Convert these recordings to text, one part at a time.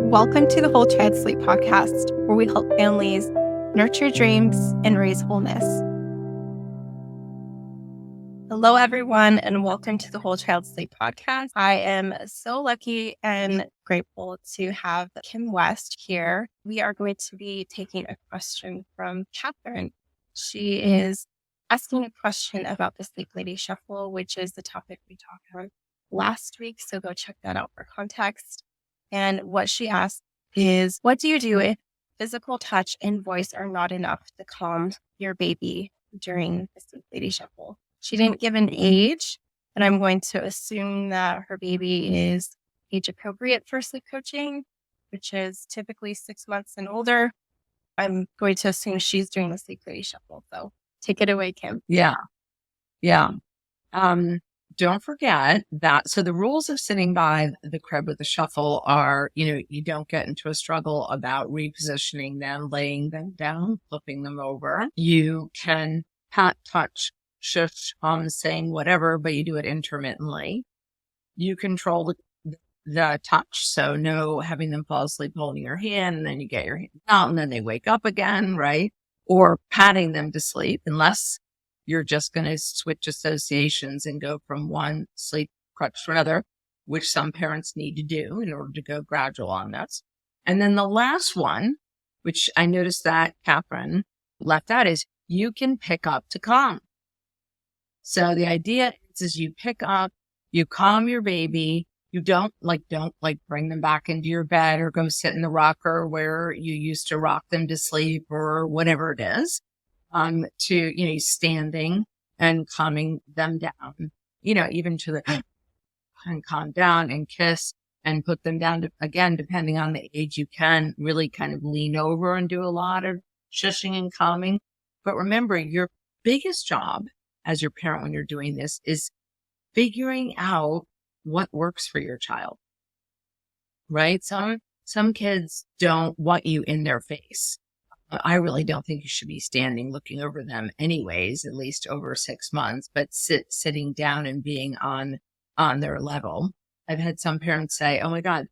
Welcome to the Whole Child Sleep podcast, where we help families nurture dreams and raise wholeness. Hello, everyone, and welcome to the Whole Child Sleep podcast. I am so lucky and grateful to have Kim West here. We are going to be taking a question from Catherine. She is asking a question about the Sleep Lady Shuffle, which is the topic we talked about last week. So go check that out for context. And what she asked is, what do you do if physical touch and voice are not enough to calm your baby during the Sleep Lady Shuffle? She didn't give an age, but I'm going to assume that her baby is age appropriate for sleep coaching, which is typically 6 months and older. I'm going to assume she's doing the Sleep Lady Shuffle. So take it away, Kim. Yeah. Don't forget that. So the rules of sitting by the crib with the shuffle are, you don't get into a struggle about repositioning them, laying them down, flipping them over. You can pat, touch, shush, saying whatever, but you do it intermittently. You control the touch. So no having them fall asleep holding your hand and then you get your hand out and then they wake up again, right? Or patting them to sleep, unless you're just going to switch associations and go from one sleep crutch to another, which some parents need to do in order to go gradual on this. And then the last one, which I noticed that Catherine left out, is you can pick up to calm. So the idea is you pick up, you calm your baby. You don't bring them back into your bed or go sit in the rocker where you used to rock them to sleep or whatever it is. To, standing and calming them down, even to the, and calm down and kiss and put them down to, again, depending on the age, you can really kind of lean over and do a lot of shushing and calming. But remember, your biggest job as your parent when you're doing this is figuring out what works for your child, right? Some kids don't want you in their face. I really don't think you should be standing looking over them anyways, at least over 6 months, but sitting down and being on their level. I've had some parents say, oh my God,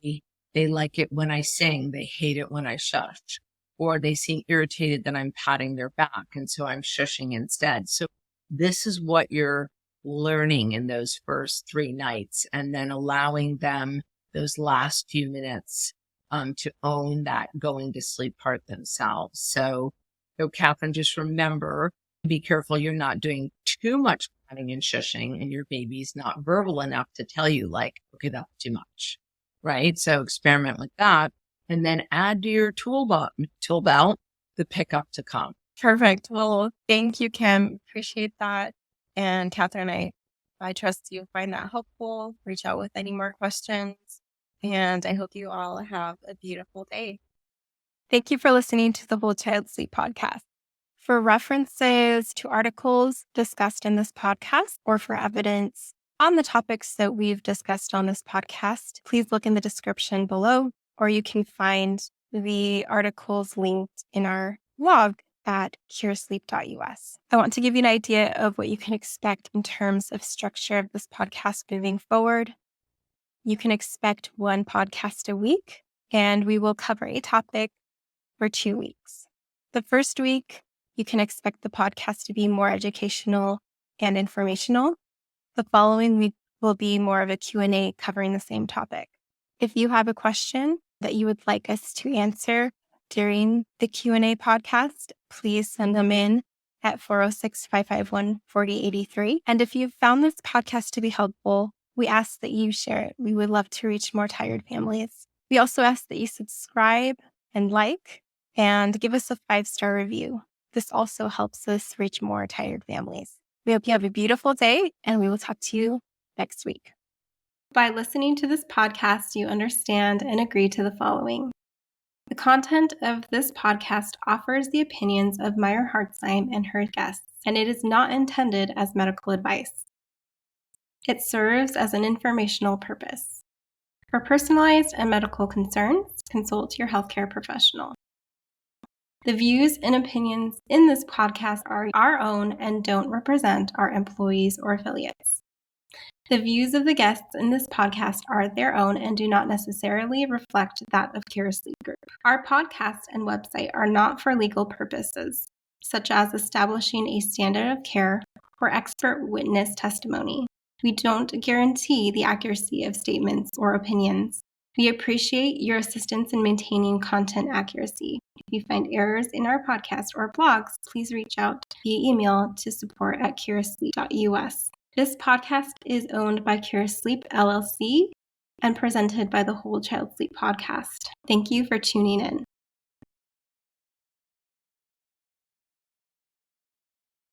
they like it when I sing. They hate it when I shush, or they seem irritated that I'm patting their back. And so I'm shushing instead. So this is what you're learning in those first 3 nights, and then allowing them those last few minutes to own that going to sleep part themselves. So Catherine, just remember, be careful you're not doing too much patting and shushing and your baby's not verbal enough to tell you okay, that's too much, right? So experiment with that and then add to your tool belt the pickup to come. Perfect. Well, thank you, Kim. Appreciate that. And Catherine, I trust you find that helpful. Reach out with any more questions. And I hope you all have a beautiful day. Thank you for listening to the Whole Child Sleep podcast. For references to articles discussed in this podcast or for evidence on the topics that we've discussed on this podcast, please look in the description below, or you can find the articles linked in our blog at curesleep.us. I want to give you an idea of what you can expect in terms of structure of this podcast moving forward. You can expect 1 podcast a week, and we will cover a topic for 2 weeks. The first week, you can expect the podcast to be more educational and informational. The following week will be more of a Q&A covering the same topic. If you have a question that you would like us to answer during the Q&A podcast, please send them in at 406-551-4083. And if you've found this podcast to be helpful, we ask that you share it. We would love to reach more tired families. We also ask that you subscribe and like and give us a 5-star review. This also helps us reach more tired families. We hope you have a beautiful day, and we will talk to you next week. By listening to this podcast, you understand and agree to the following. The content of this podcast offers the opinions of Meyer Hartzheim and her guests, and it is not intended as medical advice. It serves as an informational purpose. For personalized and medical concerns, consult your healthcare professional. The views and opinions in this podcast are our own and don't represent our employees or affiliates. The views of the guests in this podcast are their own and do not necessarily reflect that of Cure Sleep Group. Our podcast and website are not for legal purposes, such as establishing a standard of care or expert witness testimony. We don't guarantee the accuracy of statements or opinions. We appreciate your assistance in maintaining content accuracy. If you find errors in our podcast or blogs, please reach out via email to support@curesleep.us. This podcast is owned by Cure Sleep LLC and presented by the Whole Child Sleep Podcast. Thank you for tuning in.